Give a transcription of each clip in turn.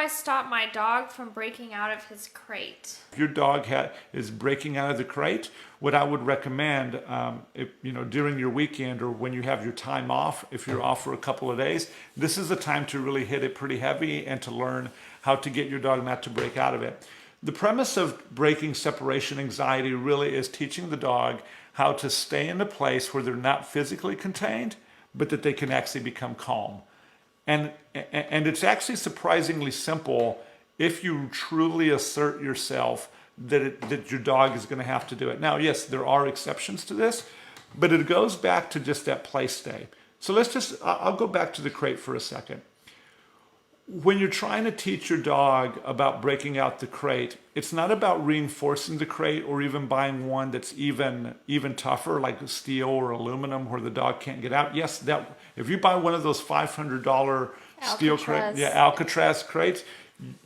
I stop my dog from breaking out of his crate? If your dog is breaking out of the crate, what I would recommend, during your weekend or when you have your time off, if you're off for a couple of days, this is the time to really hit it pretty heavy and to learn how to get your dog not to break out of it. The premise of breaking separation anxiety really is teaching the dog how to stay in a place where they're not physically contained, but that they can actually become calm. And it's actually surprisingly simple if you truly assert yourself that your dog is going to have to do it. Now, yes, there are exceptions to this, but it goes back to just that play stay. So I'll go back to the crate for a second. When you're trying to teach your dog about breaking out the crate, it's not about reinforcing the crate or even buying one that's even tougher, like steel or aluminum, where the dog can't get out. Yes, that if you buy one of those $500 steel crate, Alcatraz crates,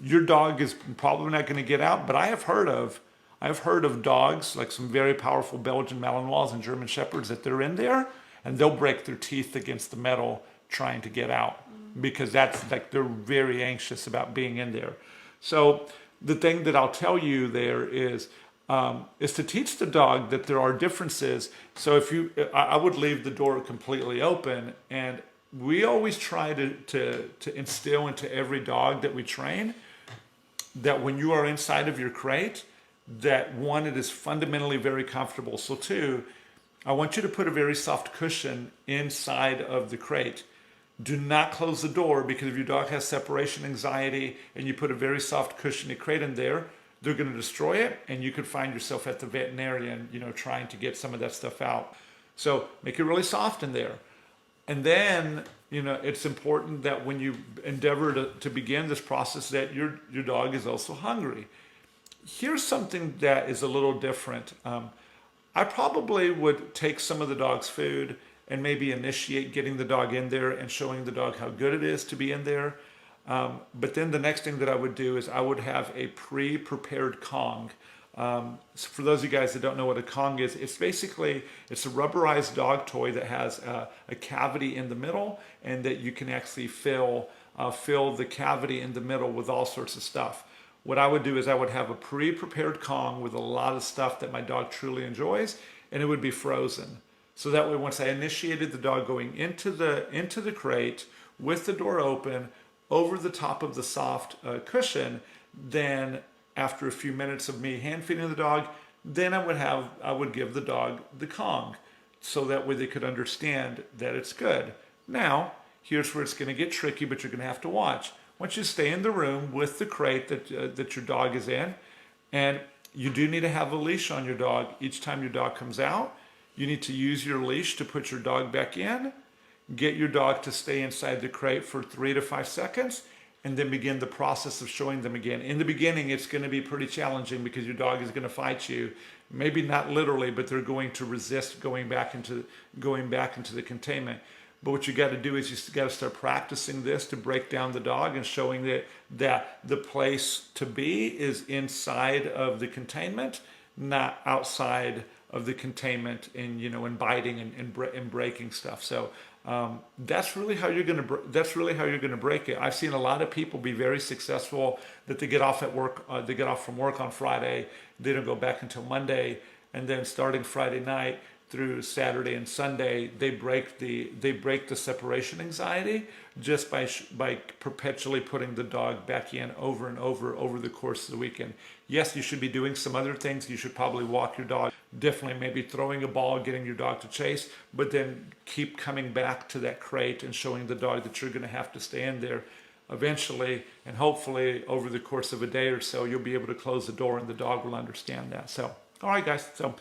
your dog is probably not going to get out. But I've heard of dogs like some very powerful Belgian Malinois and German Shepherds that they're in there and they'll break their teeth against the metal trying to get out, because that's like they're very anxious about being in there. So the thing that I'll tell you there is to teach the dog that there are differences. So I would leave the door completely open, and we always try to instill into every dog that we train that when you are inside of your crate, that one, it is fundamentally very comfortable. So two, I want you to put a very soft cushion inside of the crate. Do not close the door, because if your dog has separation anxiety and you put a very soft cushiony crate in there, they're going to destroy it, and you could find yourself at the veterinarian, trying to get some of that stuff out. So make it really soft in there. And then, it's important that when you endeavor to begin this process, that your dog is also hungry. Here's something that is a little different. I probably would take some of the dog's food and maybe initiate getting the dog in there and showing the dog how good it is to be in there. But then the next thing that I would do is I would have a pre-prepared Kong. So for those of you guys that don't know what a Kong is, it's a rubberized dog toy that has a cavity in the middle, and that you can actually fill the cavity in the middle with all sorts of stuff. What I would do is I would have a pre-prepared Kong with a lot of stuff that my dog truly enjoys, and it would be frozen. So that way, once I initiated the dog going into the crate with the door open, over the top of the soft cushion, then after a few minutes of me hand feeding the dog, then I would give the dog the Kong, so that way they could understand that it's good. Now, here's where it's going to get tricky, but you're going to have to watch. Once you stay in the room with the crate that your dog is in, and you do need to have a leash on your dog each time your dog comes out. You need to use your leash to put your dog back in, get your dog to stay inside the crate for 3 to 5 seconds, and then begin the process of showing them again. In the beginning, it's going to be pretty challenging because your dog is going to fight you. Maybe not literally, but they're going to resist going back into the containment. But what you got to do is you got to start practicing this to break down the dog and showing that the place to be is inside of the containment, not outside of the containment, and biting and breaking stuff. So that's really how you're going to break it. I've seen a lot of people be very successful that they get off from work on Friday, they don't go back until Monday, and then starting Friday night through Saturday and Sunday, they break the separation anxiety just by perpetually putting the dog back in over and over the course of the weekend. Yes, you should be doing some other things. You should probably walk your dog, definitely maybe throwing a ball, getting your dog to chase, but then keep coming back to that crate and showing the dog that you're going to have to stay in there eventually, and hopefully over the course of a day or so, you'll be able to close the door and the dog will understand that. So, all right, guys. So